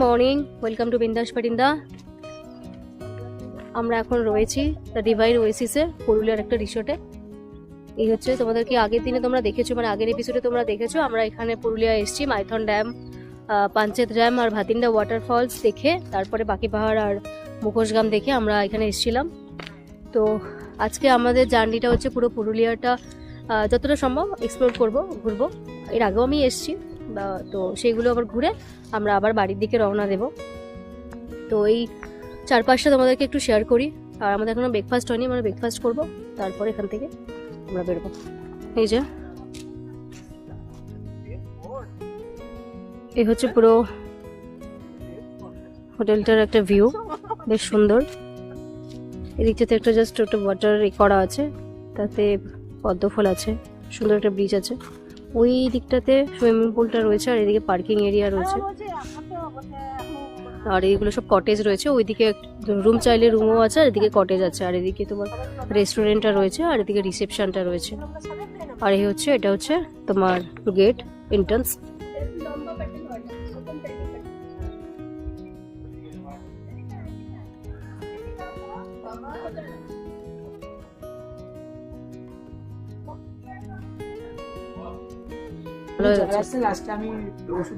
Morning, welcome to বিন্দাস পাটিন্দা। আমরা এখন রয়েছি দ্য ডিভাইন ওয়েসিসে, পুরুলিয়ার একটা রিসোর্টে। এই হচ্ছে তোমাদেরকে আগের দিনে তোমরা দেখেছো, মানে আগের এপিসোডে তোমরা দেখেছো আমরা এখানে পুরুলিয়া এসেছি মাইথন ড্যাম, পাঞ্চেত ড্যাম আর ভাতিন্ডা ওয়াটারফলস দেখে, তারপরে বাকি পাহাড় আর মুখোশগাম দেখে আমরা এখানে এসেছিলাম। তো আজকে আমাদের জার্নিটা হচ্ছে পুরো পুরুলিয়াটা যতটা সম্ভব এক্সপ্লোর ঘুরবো। এর আগেও আমি এসেছি, তো সেইগুলো আবার ঘুরে আমরা আবার বাড়ির দিকে রওনা দেব। তো এই চারপাশটা তোমাদেরকে একটু শেয়ার করি। আর আমাদের এখনো ব্রেকফাস্ট হয়নি, আমরা ব্রেকফাস্ট করবো, তারপরে এখান থেকে আমরা বেরোবো। এই যে এই হচ্ছে পুরো হোটেলটার একটা ভিউ, বেশ সুন্দর। এদিকটাতে একটা জাস্ট একটা ওয়াটার করা আছে, তাতে পদ্ম ফুল আছে, সুন্দর একটা ব্রিজ আছে। ওই দিকটাতে সুইমিং পুলটা রয়েছে, আর এদিকে পার্কিং এরিয়া রয়েছে, আর এইগুলো সব কটেজ রয়েছে। ওইদিকে রুম চাইলে রুমও আছে, আর এদিকে কটেজ আছে, আর এদিকে তোমার রেস্টুরেন্টটা রয়েছে, আর এদিকে রিসেপশনটা রয়েছে। আর এই হচ্ছে, এটা হচ্ছে তোমার গেট এন্ট্রান্স।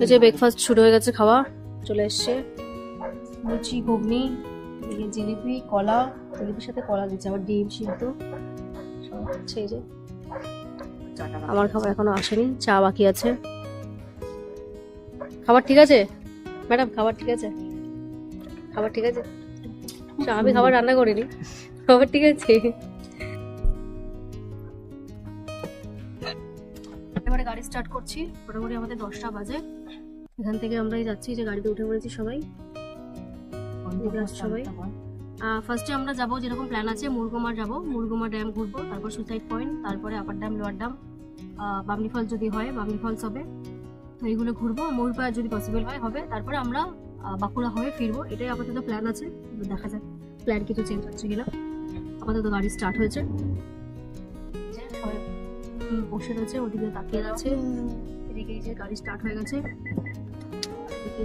এই যে ব্রেকফাস্ট শুরু হয়ে গেছে, খাওয়া চলে এসছে। লুচি, ঘুগনি, জিলিপি, কলা, জিলিপির সাথে কলা দিচ্ছে, আবার ডিম সিদ্ধ সব হচ্ছে। এই যে আমার খাবার এখনো আসেনি, চা বাকি আছে। খাবার ঠিক আছে ম্যাডাম? খাবার ঠিক আছে? খাবার ঠিক আছে? আমি খাবার রান্না করিনি, খাবার ঠিক আছে। এবারে গাড়ি স্টার্ট করছি, মোটামুটি আমাদের 10টা বাজে। এখান থেকে আমরাই যাচ্ছি, যে গাড়িতে উঠে পড়েছি সবাই। ফার্স্টে আমরা যাবো, যেরকম প্ল্যান আছে, মুরগুমা যাবো, মুরগুমা ড্যাম ঘুরবো, তারপর সুইসাইড পয়েন্ট, তারপরে upper dam, lower dam, Bamni falls যদি হয় বামনি ফলস হবে, তো এইগুলো ঘুরবো। ময়ূরপাড় যদি পসিবল হয় হবে, তারপরে আমরা বাঁকুড়া হয়ে ফিরবো। এটাই আপাতত প্ল্যান আছে, দেখা যাক প্ল্যান কিছু চেঞ্জ হচ্ছে কিনা। আপাতত গাড়ি স্টার্ট হয়েছে, সবাই বসে রয়েছে, ওদিকে তাকিয়ে আছে। এদিকে যে গাড়ি স্টার্ট হয়ে গেছে, এদিকে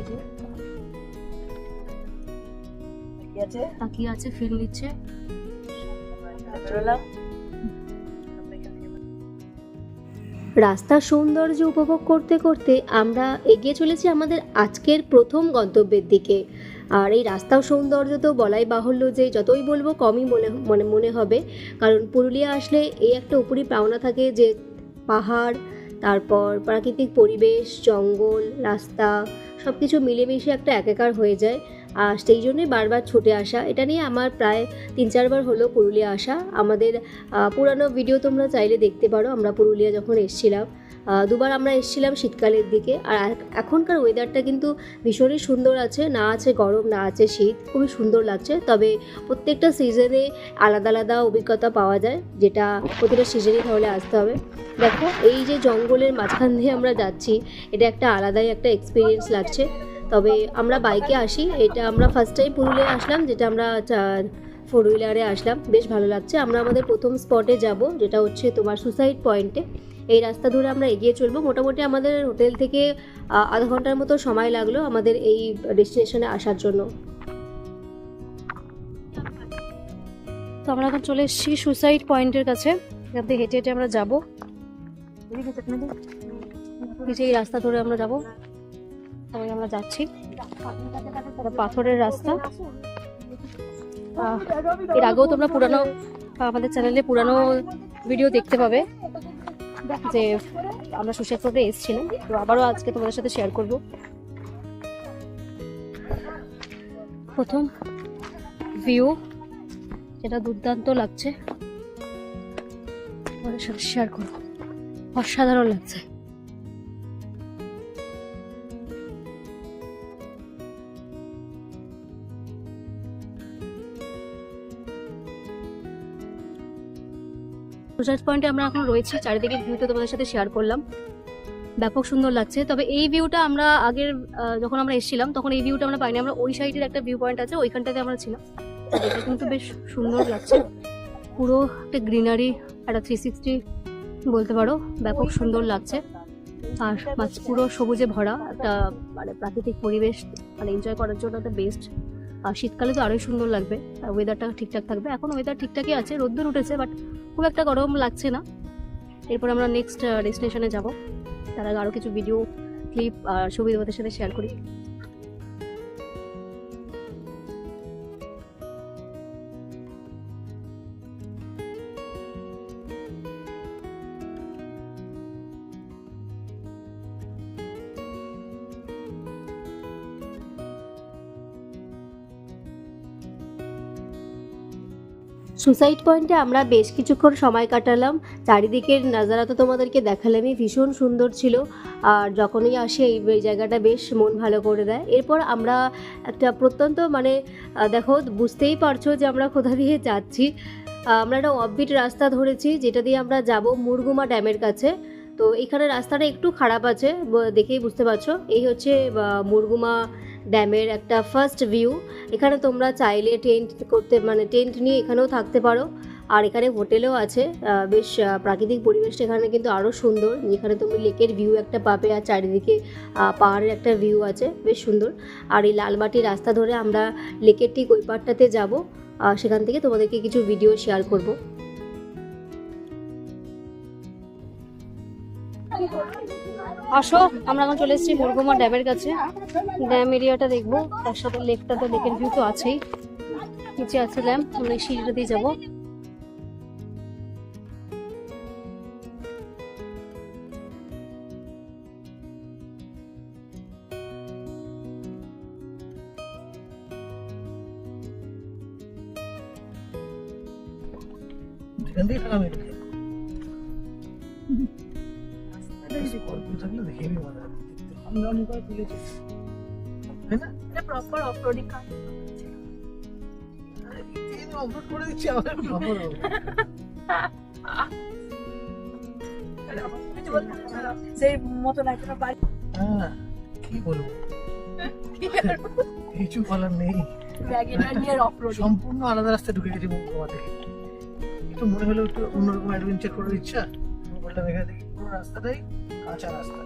যে তাকিয়ে আছে, ফিল নিচ্ছে। রাস্তার সৌন্দর্য উপভোগ করতে করতে আমরা এগিয়ে চলেছি আমাদের আজকের প্রথম গন্তব্যের দিকে। আর এই রাস্তার সৌন্দর্য তো বলাই বাহুল্য, যে যতই বলবো কমই মনে হবে, কারণ পুরুলিয়া আসলে এই একটা উপরি পাওনা থাকে যে পাহাড়, তারপর প্রাকৃতিক পরিবেশ, জঙ্গল, রাস্তা সব কিছু মিলেমিশে একটা একাকার হয়ে যায়। আর সেই জন্যই বারবার ছুটে আসা। এটা নিয়ে আমার প্রায় 3-4 বার হলো পুরুলিয়া আসা। আমাদের পুরানো ভিডিও তোমরা চাইলে দেখতে পারো, আমরা পুরুলিয়া যখন এসেছিলাম 2বার আমরা এসেছিলাম শীতকালের দিকে। আর এখনকার ওয়েদারটা কিন্তু ভীষণই সুন্দর আছে, না আছে গরম, না আছে শীত, খুবই সুন্দর লাগছে। তবে প্রত্যেকটা সিজনে আলাদা আলাদা অভিজ্ঞতা পাওয়া যায়, যেটা প্রতিটা সিজনেই তাহলে আসতে হবে। দেখো এই যে জঙ্গলের মাঝখান দিয়ে আমরা যাচ্ছি, এটা একটা আলাদাই একটা এক্সপিরিয়েন্স লাগছে। তবে আমরা বাইকে আসি, এটা আমরা ফার্স্ট টাইম পুরুলিয়া আসলাম, যেটা আমরা 4 হুইলারে আসলাম, বেশ ভালো লাগছে। আমরা আমাদের প্রথম স্পটে যাব, যেটা হচ্ছে তোমার সুইসাইড পয়েন্টে। এই রাস্তা ধরে আমরা এগিয়ে চলবো। মোটামুটি আমাদের হোটেল থেকে আধা ঘন্টার মতো সময় লাগলো আমাদের এই ডেস্টিনেশনে আসার জন্য। তো আমরা এখন চলে এসেছি সুইসাইড পয়েন্টের কাছে। এখান থেকে হেঁটে হেঁটে আমরা যাবো, এই রাস্তা ধরে আমরা যাবো। আমরা যাচ্ছি, পাথরের রাস্তা। এর আগেও তোমরা পুরানো আমাদের চ্যানেলে পুরানো ভিডিও দেখতে পাবে, যে আমরা সুইসাইড পয়েন্টে এসেছিলাম। তো আবারও আজকে তোমাদের সাথে শেয়ার করব। প্রথম ভিউ, যেটা দুর্দান্ত লাগছে, তোমাদের সাথে শেয়ার করবো। অসাধারণ লাগছে। সুইসাইড পয়েন্টে আমরা এখন রয়েছি, চারিদিকে ভিউটা তোমাদের সাথে শেয়ার করলাম, ব্যাপক সুন্দর লাগছে। তবে এই ভিউটা আমরা আগের যখন আমরা এসেছিলাম তখন এই ভিউটা আমরা পাইনি। আমরা ওই সাইডের একটা ভিউ পয়েন্ট আছে, ওইখানটাতে আমরা ছিলাম। এটা কিন্তু বেশ সুন্দর লাগছে, পুরো একটা গ্রিনারি, একটা 360 বলতে পারো, ব্যাপক সুন্দর লাগছে। আর মাছ পুরো সবুজে ভরা একটা মানে প্রাকৃতিক পরিবেশ, মানে এনজয় করার জন্য একটা বেস্ট। আর শীতকালে তো আরোই সুন্দর লাগবে, ওয়েদারটা ঠিকঠাক থাকবে। এখন ওয়েদার ঠিকঠাকই আছে, রোদ্দুর উঠেছে, বাট খুব একটা গরম লাগছে না। এরপর আমরা নেক্সট ডেস্টিনেশনে যাব, তার আগে আরও কিছু ভিডিও ক্লিপ আর ছবি তোমাদের সাথে শেয়ার করি। সুসাইড পয়েন্টে আমরা বেশ কিছুক্ষণ সময় কাটালাম। চারিদিকের নাজারা তো তোমাদেরকে দেখালামই, ভীষণ সুন্দর ছিল। আর যখনই আসে এই জায়গাটা বেশ মন ভালো করে দেয়। এরপর আমরা একটা প্রত্যন্ত মানে দেখো বুঝতেই পারছো যে আমরা কোথা দিয়ে যাচ্ছি। আমরা একটা অফবিট রাস্তা ধরেছি, যেটা দিয়ে আমরা যাব মুরগুমা ড্যামের কাছে। তো এখানে রাস্তাটা একটু খারাপ আছে, দেখেই বুঝতে পারছো। এই হচ্ছে মুরগুমা ড্যামের একটা ফার্স্ট ভিউ। এখানে তোমরা চাইলে টেন্ট করতে মানে টেন্ট নিয়ে এখানেও থাকতে পারো। আর এখানে হোটেলও আছে। বেশ প্রাকৃতিক পরিবেশটা এখানে কিন্তু আরও সুন্দর, যেখানে তুমি লেকের ভিউ একটা পাবে আর চারিদিকে পাহাড়ের একটা ভিউ আছে, বেশ সুন্দর। আর এই লালমাটির রাস্তা ধরে আমরা লেকের ঠিক ওই পাড়টাতে যাবো। সেখান থেকে তোমাদেরকে কিছু ভিডিও শেয়ার করব। আসো, আমরা এখন চলে এসেছি মুরগুমা ড্যামের কাছে। ড্যাম এরিয়াটা দেখবো, তার সাথে লেকটা, তো লেকের ভিউ তো আছেই। নিচে আছে ড্যাম, আমরা এই সিঁড়িটা দিয়ে যাবো। কি বলবো, কিছু বলার নেই। সম্পূর্ণ আলাদা রাস্তায় ঢুকে গেছি মুরগুমা থেকে। একটু মনে হলো একটু অন্যরকম অ্যাডভেঞ্চার করার ইচ্ছা, মোবাইলটা দেখা দেখি পুরো রাস্তাটাই কাঁচা রাস্তা।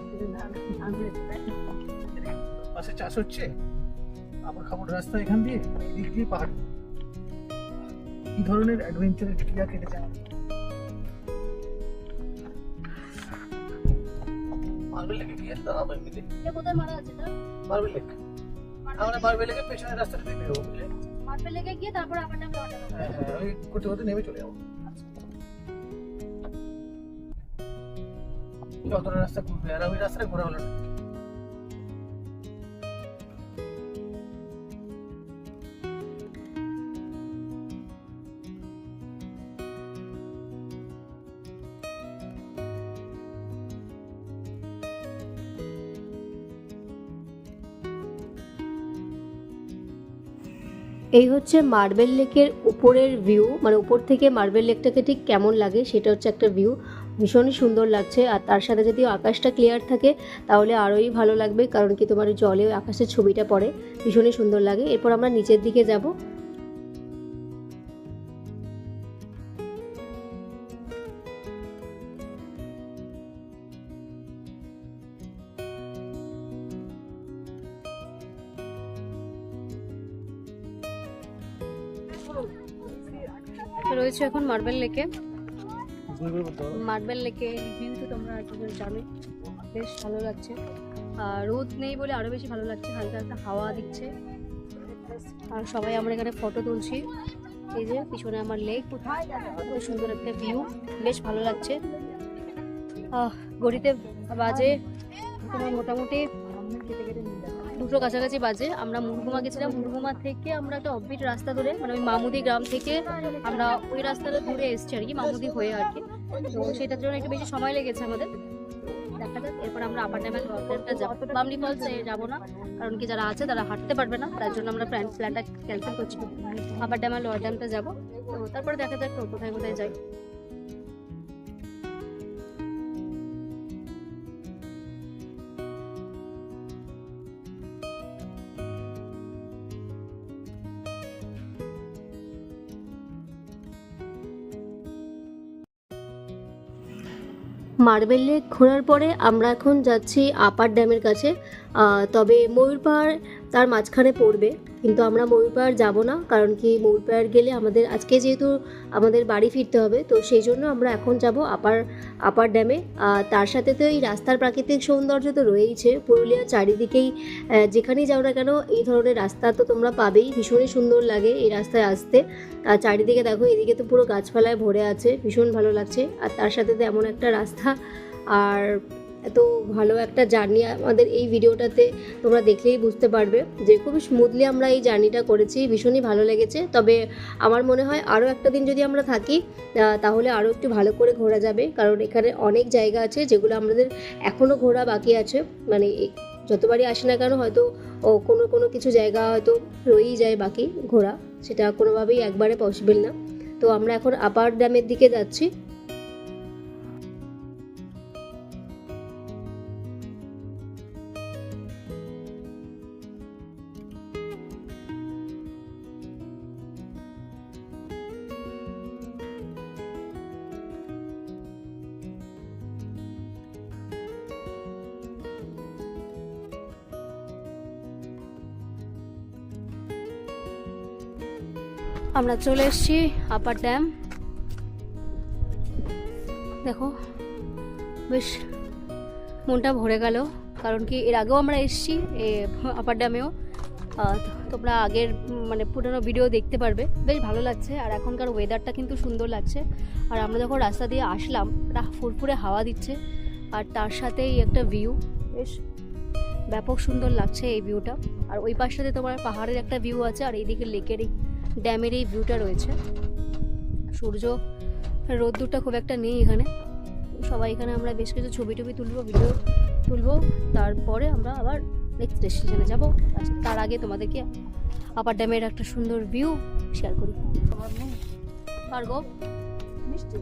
পাশে চাষ হচ্ছে, আবার খাবার রাস্তা এখান দিয়ে, দিক দিয়ে পাহাড়। কি ধরনের অ্যাডভেঞ্চারের ক্রিয়া কেটেছে আমার। মার্বেল লেকে গিয়ে দাঁড়াবো এমনিতে। কোথায় মারা আছে এটা? Marble lake. আমরা মার্বেল লেকের পেছনের রাস্তাটা দিয়ে বেরোবো, বুঝলে? মার্বেল লেকে গিয়ে তারপর আবার ড্যাম লওয়া যাবে। হ্যাঁ হ্যাঁ, ওই করতে করতে নেমে চলে যাবো। যতটা রাস্তা ঘুরবে, আর ওই রাস্তাটা ঘোরা হলো না। এই হচ্ছে মার্বেল লেকের উপরের ভিউ, মানে উপর থেকে মার্বেল লেকটাকে ঠিক কেমন লাগে সেটা হচ্ছে একটা ভিউ। ভীষণই সুন্দর লাগছে। আর তার সাথে যদি আকাশটা ক্লিয়ার থাকে তাহলে আরোই ভালো লাগবে, কারণ কি তোমার জলে আকাশের ছবিটা পড়ে, ভীষণই সুন্দর লাগে। এরপর আমরা নিচের দিকে যাব। রয়েছে এখন মার্বেল লেকে। মার্বেল লেকে ভিউ তো তোমরা জানো, বেশ ভালো লাগছে। আর রোদ নেই বলে আরো বেশি ভালো লাগছে, হালকা হালকা হাওয়া দিচ্ছে। আর সবাই আমরা এখানে ফটো তুলছি। এই যে পিছনে আমার লেক, খুব সুন্দর একটা ভিউ, বেশ ভালো লাগছে। ঘড়িতে বাজে তোমার মোটামুটি 2টো কাছাকাছি বাজে। আমরা মুরগুমা গেছিলাম, মুরগুমা থেকে আমরা একটা অফবিট রাস্তা ধরে, মানে ওই মামুদি গ্রাম থেকে আমরা ওই রাস্তাটা ধরে এসছি আর কি, মামুদি হয়ে আর কি। তো সেটার জন্য একটু বেশি সময় লেগেছে আমাদের। দেখা যাক, এরপর আমরা আপার ড্যামের লজটা যাবো। বামনি ফলসে যাবো না, কারণ কি যারা আছে তারা হাঁটতে পারবে না, তার জন্য আমরা প্ল্যানটা ক্যান্সেল করছি। আপার ড্যামের লোয়ার ড্যামটা যাবো। তো তারপরে দেখা যাক কোথায় কোথায় যাই। মার্বেল লেক ঘোরার পরে আমরা এখন যাচ্ছি আপার ড্যামের কাছে। তবে ময়ূর পাহাড় তার মাঝখানে পড়বে, কিন্তু আমরা ময়ূর পাহাড় যাবো না, কারণ কি ময়ূর পাহাড় গেলে আমাদের আজকে যেহেতু আমাদের বাড়ি ফিরতে হবে, তো সেই জন্য আমরা এখন যাব আপার ড্যামে। তার সাথে তো এই রাস্তার প্রাকৃতিক সৌন্দর্য তো রয়েইছে, পুরুলিয়ার চারিদিকেই যেখানেই যাও না কেন এই ধরনের রাস্তা তো তোমরা পাবেই, ভীষণই সুন্দর লাগে এই রাস্তায় আসতে। আর চারিদিকে দেখো, এদিকে তো পুরো গাছপালায় ভরে আছে, ভীষণ ভালো লাগছে। আর তার সাথে তো এমন একটা রাস্তা, আর এত ভালো একটা জার্নি আমাদের এই ভিডিওটাতে তোমরা দেখলেই বুঝতে পারবে যে খুব স্মুথলি আমরা এই জার্নিটা করেছি, ভীষণই ভালো লেগেছে। তবে আমার মনে হয় আরও একটা দিন যদি আমরা থাকি তাহলে আরও একটু ভালো করে ঘোরা যাবে, কারণ এখানে অনেক জায়গা আছে যেগুলো আমাদের এখনও ঘোরা বাকি আছে। মানে যতবারই আসি না কেন হয়তো কোনো কিছু জায়গা হয়তো রয়েই যায় বাকি ঘোরা, সেটা কোনোভাবেই একবারে পসিবল না। তো আমরা এখন আপার ড্যামের দিকে যাচ্ছি। আমরা চলে এসেছি আপার ড্যাম। দেখো বেশ মনটা ভরে গেল, কারণ কি এর আগেও আমরা এসেছি আপার ড্যামেও, তোমরা আগের মানে পুরোনো ভিডিও দেখতে পারবে। বেশ ভালো লাগছে, আর এখনকার ওয়েদারটা কিন্তু সুন্দর লাগছে। আর আমরা যখন রাস্তা দিয়ে আসলাম, একটা ফুরফুরে হাওয়া দিচ্ছে, আর তার সাথেই একটা ভিউ, বেশ ব্যাপক সুন্দর লাগছে এই ভিউটা। আর ওই পাশটাতে তোমার পাহাড়ের একটা ভিউ আছে, আর এইদিকে লেকের এই ড্যামের এই ভিউটা রয়েছে। সূর্য রোদ্দুরটা খুব একটা নেই এখানে। সবাই এখানে আমরা বেশ কিছু ছবি তুলবো, ভিডিও তুলবো, তারপরে আমরা আবার নেক্সট ডেস্টিনেশনে যাবো। তার আগে তোমাদেরকে আপার ড্যামের একটা সুন্দর ভিউ শেয়ার করি। পারগো মিষ্টি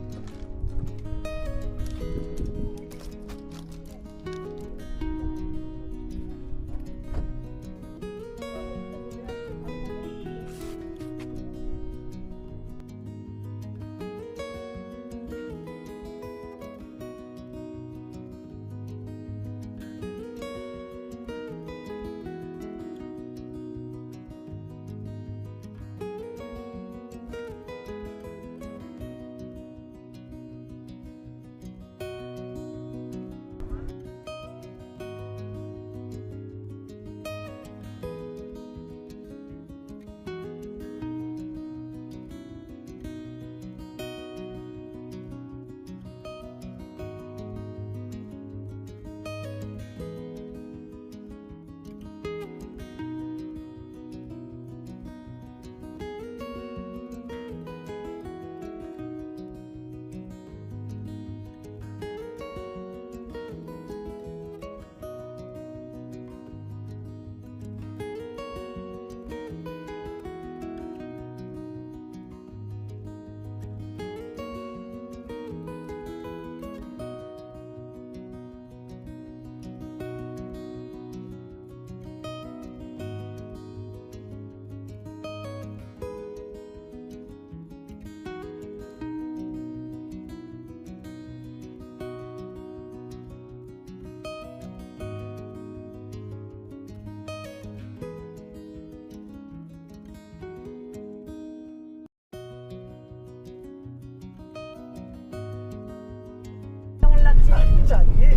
চালিয়ে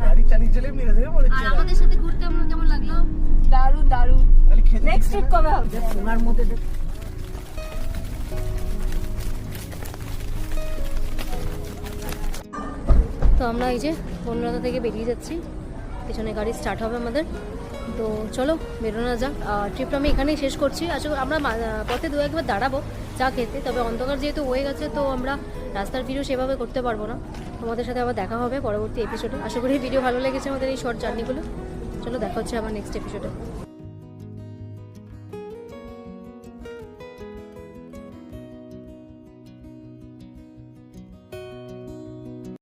গাড়ি চালিয়ে মেরে দেবে মনে হচ্ছে। আর আমাদের সাথে ঘুরতে আমরা কেমন লাগলো? দারুণ দারুণ। নেক্সট ট্রিপ কবে হবে? সোনার মধ্যে তো আমরা এই যে বনলতা থেকে বেরিয়ে যাচ্ছি, পেছনে গাড়ি স্টার্ট হবে আমাদের। তো চলো বেরোনো যাক। ট্রিপটা আমি এখানেই শেষ করছি। আসলে আমরা পথে দু একবার দাঁড়াবো চা খেতে, তবে অন্ধকার যেহেতু হয়ে গেছে তো আমরা রাস্তার ভিডিও সেভাবে করতে পারবো না। তোমাদের সাথে আবার দেখা হবে পরবর্তী এপিসোডে। আশা করি ভিডিও ভালো লেগেছে আমাদের এই শর্ট জার্নিগুলো। চলো দেখা হচ্ছে আবার নেক্সট এপিসোডে।